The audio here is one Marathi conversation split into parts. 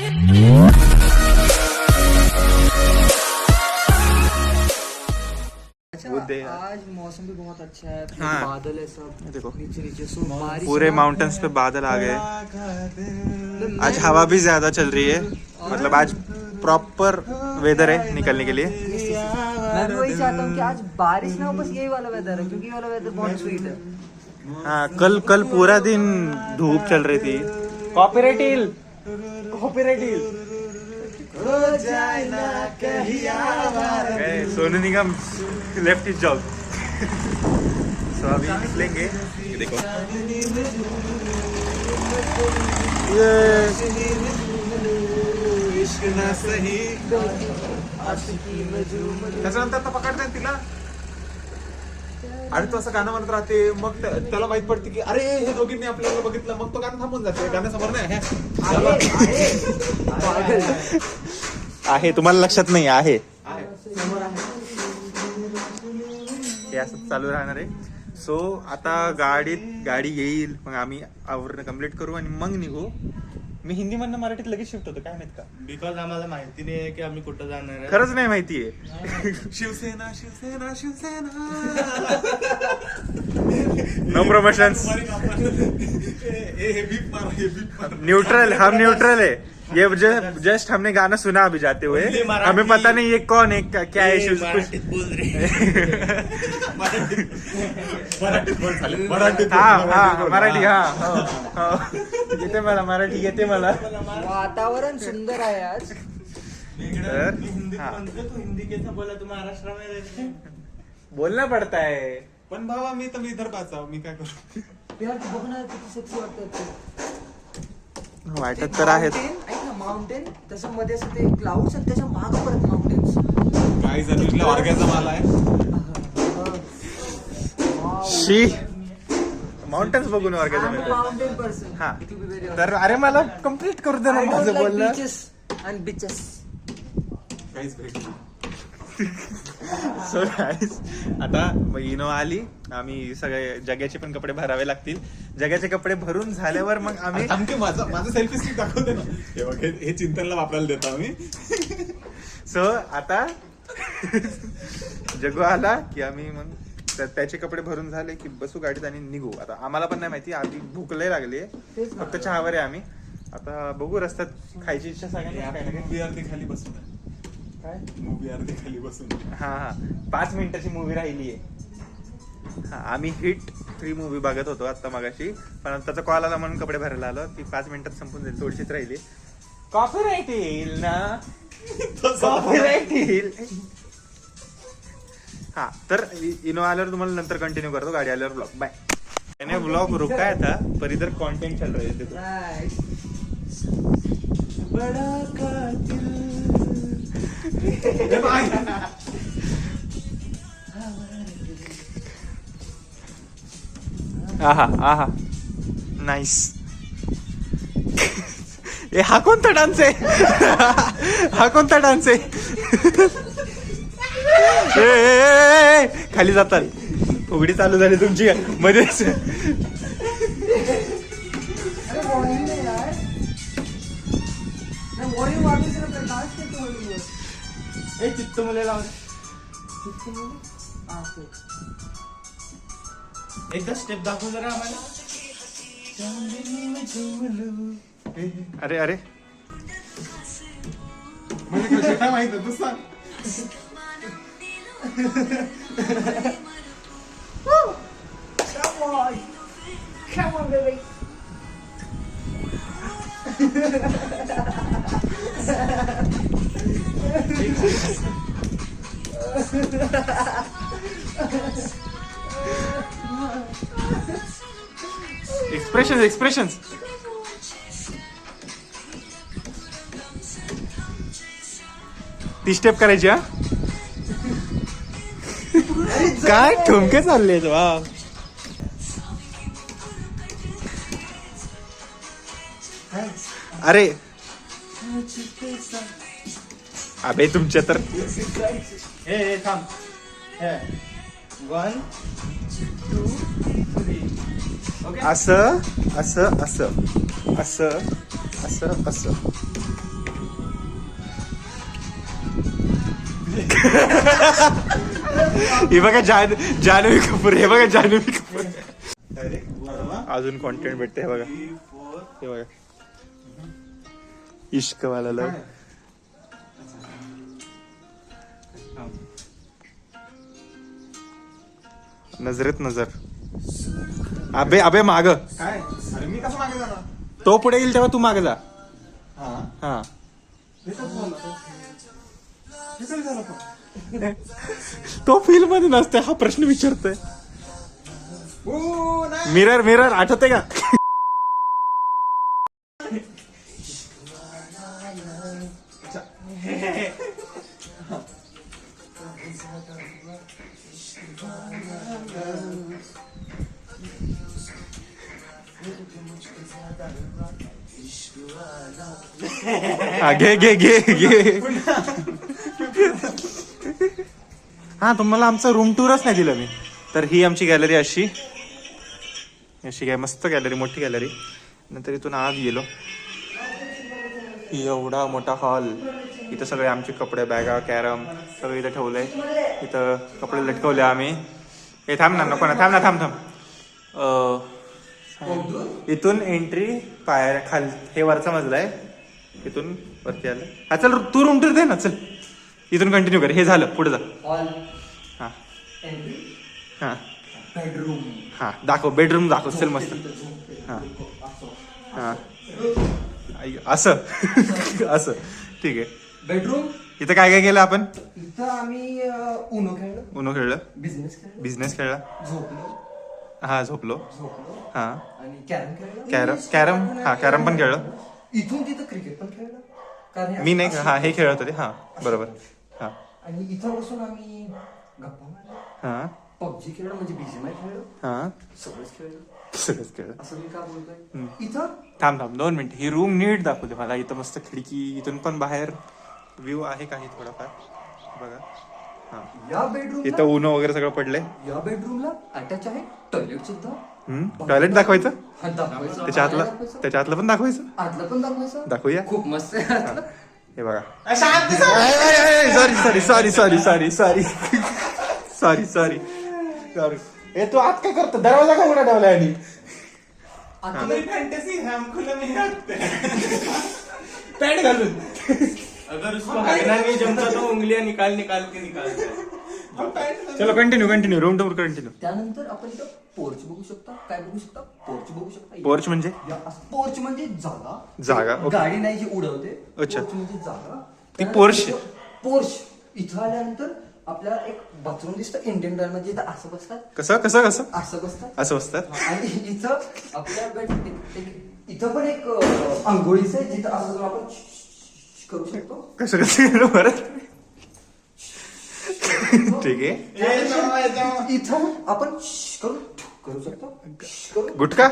आज मौसम भी बहुत अच्छा है। हाँ। बादल है सब, देखो नीचे नीचे सो बारिश पूरे माउंटेन्स पे बादल आ गए। आज हवा भी ज्यादा चल रही है, मतलब आज प्रॉपर वेदर है निकलने के लिए। मैं भी वही चाहता हूँ कि आज बारिश ना हो, बस यही वाला वेदर है, क्योंकि ये वाला वेदर बहुत स्वीट है। हाँ, कल पूरा दिन धूप चल रही थी। Copyright Sonu Nigam left is job. So अभी निकलेंगे, देखो त्याच्यानंतर आता पकडते तिला आणि तो असं गाणं म्हणत राहते, मग त्याला माहित पडते की अरे हे दोघींनी आपल्याला बघितलं, मग तो गाणं थांबून जाते. गाण्यासमोर नाही आहे, तुम्हाला लक्षात नाही आहे. हे असं चालू राहणार आहे. सो आता गाडी येईल, मग आम्ही आवरण कम्प्लीट करू आणि मग निघू. मी हिंदी मधनं मराठीत लगेच शिफ्ट होतो, काय माहित का? बिकॉज आम्हाला माहिती नाही आहे की आम्ही कुठं जाणार आहे. खरंच नाही माहितीये. Shivsena Shivsena Shivsena. No promotions. Neutral, हम न्यूट्रल है. ये जस्ट हमने गाना सुना अभी जाते हुए, हमें पता नहीं ये कौन है, क्या है. मराठीत बोल रे. मराठी. येते मला मराठी, येते मला. वातावरण सुंदर आहे आज. तर हिंदी म्हणतो तू, हिंदी कैसा बोला तू महाराष्ट्रामध्ये रहते. बोलना पडता है. पण भावा मी तर विदर्भाचा, मी काय करू. यार तू बघ ना, किती सेक्सी वाटतं. वाटत तर आहेत. ऐक ना, माउंटेन तसं मध्ये असं ते क्लाउड्स आणि त्याच्या मागं परत माउंटेन्स. काही जण ऑर्गॅझम आलाय. शी माउंटेन्स बघून ऑर्गॅनिझम येतो. Mountain person. हा, तर अरे मला कम्प्लीट करू दे ना माझं बोलणं. बीचेस आणि बीचेस. काहीच भेटली. सो गाईस, आता इनो आली, आम्ही सगळे जग्याचे पण कपडे भरावे लागतील. जग्याचे कपडे भरून झाल्यावर मग आम्ही आमके माझं सेल्फी स्टिक दाखवते ना. हे बघ, हे चिंतनला वापरायला देतो आम्ही. सो आता जगू आला की आम्ही मग त्याचे कपडे भरून झाले की बसू गाडीत आणि निघू. आता आम्हाला पण नाही माहिती, आधी भूक लय लागली आहे, फक्त चहावर आहे आम्ही. आता बघू, रस्त्यात खायची इच्छा सगळ्यांना. मूवी अर्धी खाली बसून काय मूवी अर्धी खाली बसून. हा 5 मिनिटाची मूवी राहिली आहे. हा, आम्ही हिट 3 मूवी बघत होतो आता मगाशी, पण त्याचा कॉल आला म्हणून कपडे भरायला आलो. ती 5 मिनिटात संपून जाईल, थोडीशीच राहिली. कॉपीराइट येईल ना, कॉपीराइट येईल. हा, तर इनो आल्यावर तुम्हाला नंतर कंटिन्यू करतो, गाडी आल्यावर ब्लॉग. बाय. मैंने ब्लॉग रुकाया था पर इधर कंटेंट चल रहे थे. बड़ा कातिल. आहा नाइस. हा कोणता डान्स आहे? हा कोणता डान्स आहे? खाली जातात. फुगडी चालू झाली तुमची मध्येच. चित्त मुले लाव. एकदा स्टेप दाखव जरा आम्हाला. अरे अरे म्हणजे काय माहित तू सांग. Come on, baby. एक्सप्रेशन्स. ती स्टेप करायची. हा, काय ठुमके चालले. वा, अरे अबे तुमच्या तर हे थांब. 1 2 3. ओके. असं असं असं असं असं असं. हे बघा जान्हवी कपूर, हे बघा जान्हवी कपूर. अजून कॉन्टेंट भेटते हे बघा, हे बघा इश्क वाला लव. नजरेत नजर. अबे अबे माग, काय अरे मी कसं मागे जाणार. तो पुढे येईल तेव्हा तू मागे जा. हा हा हे कसं झालं तो? हे कसं झालं पण? तो फिल्म मध्ये नसते, हा प्रश्न विचारतोय. ओ नाही. मिरर मिरर आठवते का? हा, घे घे घे घे. हा तुम्हाला आमचा रूम टूरच नाही दिलं मी. तर ही आमची गॅलरी अशी अशी काय मस्त गॅलरी, मोठी गॅलरी. नंतर इथून आत गेलो, एवढा मोठा हॉल. इथं सगळे आमचे कपडे, बॅगा, कॅरम सगळं इथं ठेवलंय. इथं कपडे लटकवले आम्ही. हे थांब ना, नको ना, थांब ना, थांब थांब. इथून एंट्री पायर खाल, हे वरचा मजला आहे. इथून वरती आलं. हा चल तू रूम टूर दे ना, चल इथून कंटिन्यू कर. हे झालं, पुढे जा. हॉल, हा एंट्री, हा बेडरूम. हा दाखव, बेडरूम दाखव, चल मस्त. हा हा असं असं ठीक आहे. बेडरूम. इथं काय काय केलं आपण? इथं आम्ही उनो खेळलो, उनो खेळलं, बिझनेस खेळलो, बिझनेस खेळला, झोपलो हा झोपलो, हा आणि कॅरम खेळलो. कॅरम हा कॅरम पण खेळलं. इथून तिथं क्रिकेट पण खेळलं. कारण हे मी नाही, असं- हा हे खेळत होते. हा बरोबर. हा आणि इथं बसून आम्ही गप्पा मारलो, हा पबजी खेळलो, म्हणजे बीजीएमआय खेळलो, हा सगळंच खेळलो. सगळंच खेळलं. असं मी का बोलतोय. इथं थांब थांब 2 मिनिट, ही रूम नीट दाखवते मला. इथं मस्त खिडकी, इथून पण बाहेर व्ह्यू आहे काही थोडाफार बघा. हा या बेडरूम, इथं उनो वगैरे सगळं पडलंय. या बेडरूमला अटॅच आहे टॉयलेट सुद्धा. टॉयलेट दाखवायचं, हा, दाखवायचं. त्याच्या आतलं, दाखवायचं. त्याच्या आतलं पण दाखवायचं. आतलं पण दाखवायचं. दाखवूया. खूप मस्त आहे आतलं. हे बघा. Shanti sorry sorry sorry sorry sorry sorry sorry sorry sorry. हे तू आत काय करतो? दरवाजा का उघडा ठेवलाय? आणि तुम्ही फॅंटेसी हम खुला नहीं रखते. पॅन्ट घालून. अगर उसको हगना नहीं जमता तो उंगलियां निकाल निकाल के निकालता है. चलो continue continue, room tour continue. त्यानंतर आपण इथं पोर्च बघू शकता. काय बघू शकता? पोर्च बघू शकता. पोर्च म्हणजे? पोर्च म्हणजे जागा. जागा, ओके. गाडी नाही जी उडवते. अच्छा. पोर्च म्हणजे जागा. ती पोर्च. पोर्च. इथं आल्यानंतर आपल्याला एक बाथरूम दिसतं इंडियन टाईल म्हणजे इथं असं बसतात. कसं कसं कसं असं बसतात. असं बसतात. आणि इथं आपल्या इथं पण एक आंघोळीचं आहे जिथं असं जाऊन आपण करू शकतो. कसं कसं परत ठीक आहे. इथं आपण करू शकतो. गुटखा?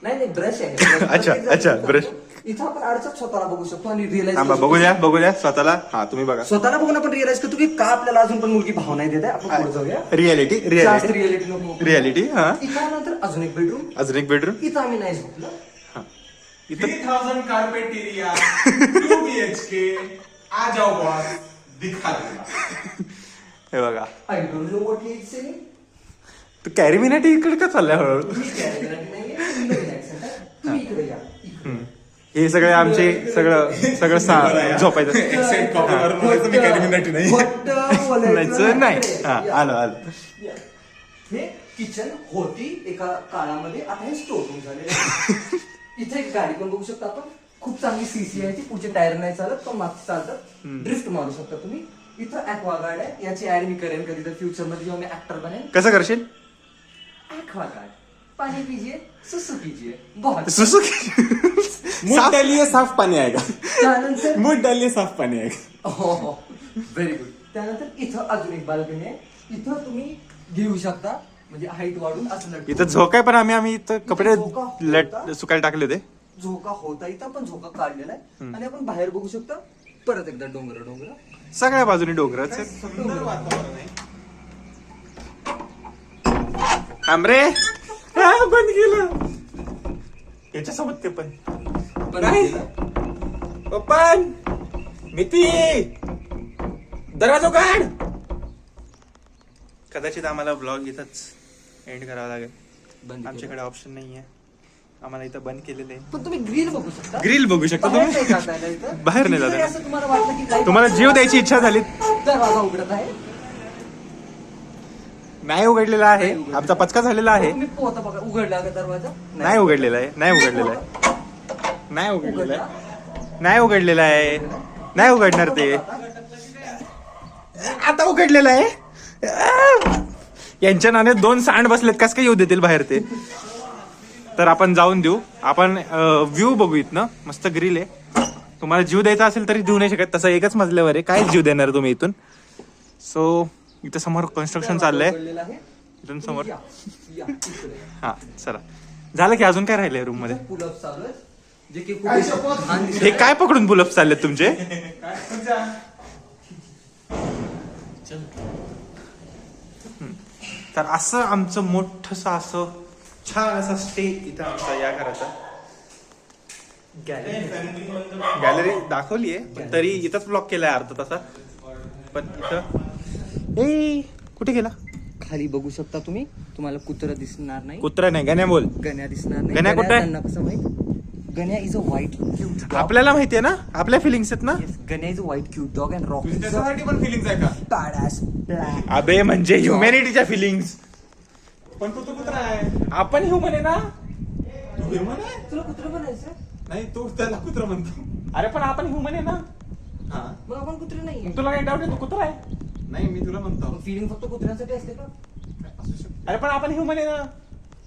नाही नाही, ब्रश आहे. अच्छा, अच्छा, ब्रश. इथं आपण अडचण स्वतःला बघू शकतो आणि रिअलाइज थांबा, बघू द्या स्वतःला. हा तुम्ही बघा. स्वतःला बघून आपण रिअलाइज करतो की का आपल्याला अजून पण मुलगी भाव नाही देत आहे. आपण पुढे जाऊया. रियालिटी जास्त रियालिटी रिअलिटी नको. रियालिटी. हा इथं नंतर अजून एक बेडरूम. अजून एक बेडरूम. इथं आम्ही नाही झोपलो. इथं 3000 कारपेट एरिया 2 BHK. आ जाओ बॉस, दिखा दूंगा. हे बघा. I don't know what he is saying. तू कॅरीमिनाटी इकडे का चाललाय हळूहळू? तुम्ही कॅरेक्टर नाहीये, तुम्ही नवीन accent आहे. तुम्ही इकडे या. इकडे. हे सगळे आमचे सगळं झोपायचं Accent copy करून बोलायचं मी कॅरीमिनाटी नाही. खोटं बोलायचं नाही. इकडे. हा या. आलं. हे किचन होती एका काळामध्ये, आता हे स्टोर रूम झाले. इथे एक गाडी पण बघू शकता आपण. खूप चांगली सीसी आहे ती. पुढचे टायर नाही चालत पण मागचे चालतात. ड्रिफ्ट मारू शकता तुम्ही. इथं ऍक्वागार्ड आहे. याची ऍड मी करेन कधी तर फ्युचर मध्ये जेव्हा मी ऍक्टर बनेन. कसं करशील? ऍक्वागार्ड, पानी पीजिए, सुसु कीजिए. बहुत. सुसुकी. मूड डालिए साफ पानी आएगा. त्यानंतर मूड डालिए साफ पानी आएगा. हो, व्हेरी गुड. त्यानंतर इथं अजून एक बाल्कनी आहे. इथं तुम्ही घेऊ शकता, म्हणजे हाईट वाढून असं लटकून. इथं झोकाय पण आम्ही इथं कपडे झोका होता. सुकायला टाकले होते. झोका होता इथं पण झोका काढलेला आहे. आणि आपण बाहेर बघू शकता परत एकदा डोंगर. सगळ्या बाजूने डोंगरच. सुंदर वातावरण आहे. आमरे बंद केलं. याच्यासोबत ते पण परत ओपन मिती दरवाजा काढ. कदाचित आम्हाला ब्लॉग इथंच एंड करावा लागेल. बंद आमच्याकडे ऑप्शन नाहीये. आम्हाला इथं बंद केलेलं आहे. पण तुम्ही ग्रिल बघू शकता. ग्रिल बघू शकता बाहेर तुम्ही. नाही जाता येणार इथं. बाहेर नाही जाता जरी येणार. असं तुम्हाला वाटलं की light तुम्हाला जीव द्यायची इच्छा झाली दरवाजा उघडत आहे. नाही उघडलेला आहे. आमचा पचका झालेला आहे. तुम्ही पोहता बघा उघडला का दरवाजा? नाही उघडलेला आहे. नाही उघडलेला आहे. नाही उघडलेला आहे. नाही उघडलेला आहे. नाही उघडणार ते. आता उघडलेलं आहे. यांच्या नाण्यात 2 सांड बसलेत. कस काय येऊ देतील बाहेर ते. तर आपण जाऊन देऊ. आपण व्ह्यू बघू इथनं. मस्त ग्रिल आहे. तुम्हाला जीव द्यायचा असेल तरी देऊ नाही शकत. तसं एकच मजल्यावर आहे. काय जीव देणार तुम्ही इथून. सो इथं समोर कन्स्ट्रक्शन चाललंय. उघडलेला आहे. इथून समोर. या, इकडे. हा चला. झालं की अजून काय राहिलंय रूम मध्ये. पुल-अप चालू आहे. जे की खूप छान दिसत हे आहे. काय पकडून पुलअप चाललेत तुमचे. तर असं आमचं मोठस असं छान असा स्टे इथं आमचा या घराचा. गॅलरी दाखवली आहे पण तरी इथंच ब्लॉक केलाय अर्धा तासा. पण इथं ए कुठे गेला. खाली बघू शकता तुम्ही. तुम्हाला कुत्रा दिसणार नाही. कुत्रा नाही गण्या बोल. गण्या दिसणार नाही. गण्या कुठे आहे? त्यांना कसं माहित. Ganya is a white cute. आपल्याला माहितीये ना आपल्या फिलिंग्स आहेत ना. Ganya is a white cute dog and Rock is a त्याच्यासाठी पण फिलिंग्स आहे का? badass black. अबे म्हणजे ह्युमॅनिटीच्या फिलिंग्स. पण तू कुत्रा आहे. आपण ह्युमन आहे ना. तू ह्युमन आहे. तुला कुत्रा बनायचं? नाही तू त्याला कुत्रा म्हणतो. अरे पण आपण ह्युमन आहे ना. हा मग आपण कुत्रे नाही. तुला काही डाऊट आहे तू कुत्रा आहे. नाही मी तुला म्हणतो. फिलिंग फक्त कुत्र्यांसाठी असते का? असू शकतो. अरे पण आपण ह्युमन आहे ना.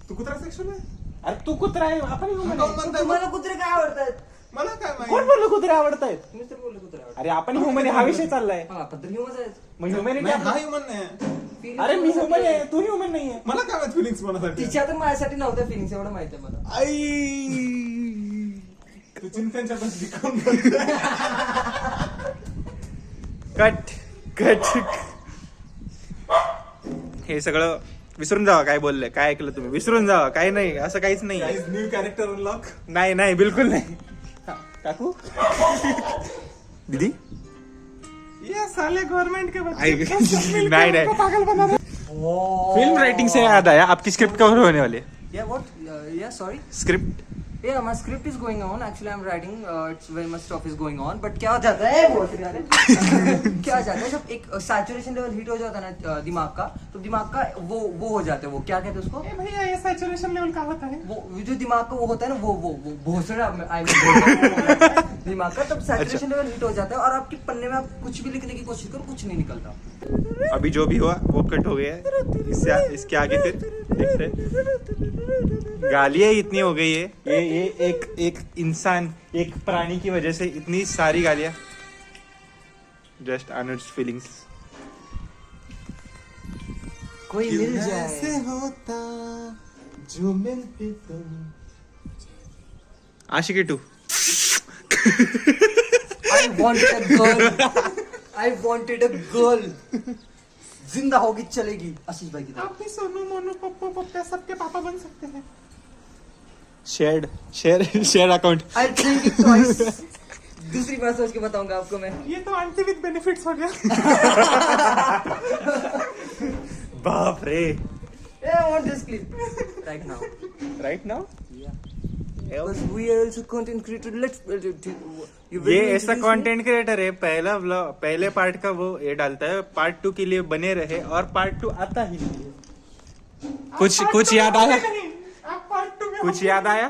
तू कुत्रा सेक्शन आहे. अरे तू कुत्रा आहे आपण ह्युमन कोण आहे. म्हणतंय? तुम्हाला कुत्रे काय आवडतात? मला काय कोण माहिती. बोललो कुत्रे आवडतायत. तुम्ही तर बोलले कुत्रे आवडतात. अरे आपण ह्युमन आहे हा विषय चाललाय. हा पण तर ह्युमन आहे. मग ह्युमॅनिटी नाही हा ह्युमन नाही. अरे मी ह्युमन आहे तू ह्युमन नाहीये. मला काय माहिती फिलिंग्स कोणासाठी. तिच्या तर माझ्यासाठी नव्हत्या फिलिंग्स एवढं माहिती आहे मला. आई तू चिंतनच्या बसली कोण बोलतोय? Cut cut. हे सगळं विसरून जावा काय बोललंय काय ऐकलं तुम्ही. विसरून जावा काय नाही असं काहीच नाही. Guys, new character unlock. नाही नाही बिलकुल नाही. काकू दीदी ये साले गवर्नमेंट के बच्चे. नहीं नहीं फिल्म राइटिंग से याद आया आपकी स्क्रिप्ट कवर होने वाली है. Yeah, what? Yeah, sorry. Script Yeah, my script is going on. Actually, I'm writing. It's very much stuff is going on. But क्या हो जाता है बहुत यार. क्या हो जाता है जब एक सैचुरेशन लेवल हिट हो जाता है ना दिमाग का, तो दिमाग का वो हो जाता है. वो क्या कहते हैं उसको? ए भैया ये सैचुरेशन लेवल का होता है. वो जो दिमाग का वो होता है ना वो भोसड़ा दिमाग का तब सैचुरेशन लेवल हिट हो जाता है और आपके पन्ने में आप कुछ भी लिखने की कोशिश करो कुछ नहीं निकलता. अभी जो भी हुआ वो कट हो गया है. इसके आगे फिर देखते हैं. गालियां इतनी हो गई है. ये एक इंसान एक प्राणी की वजह से इतनी सारी गालियां. Just Anuj feelings. कोई मिल जाए. होता जो मिलते तुम. Aashiqui 2. I wanted a girl. I wanted a girl. जिंदा होगी चलेगी आशीष भाई की तरह. आप भी सोनू मोनू पप्पू पप्पा सबके पापा बन सकते हैं. Share account. I'll think it twice. दूसरी बार सोच के बताऊंगा आपको मैं. ये तो आंटी विद बेनिफिट्स हो गया. बाप रे. Yeah, I want this clip right now. Right now Yeah. Because we are also content creator. Let's. You ये ऐसा कंटेंट क्रिएटर है. पहले पार्ट का वो ये डालता है. पार्ट 2 के लिए बने रहे और पार्ट 2 आता ही नहीं है. कुछ याद आया. आप पार्ट 2 में कुछ याद आया.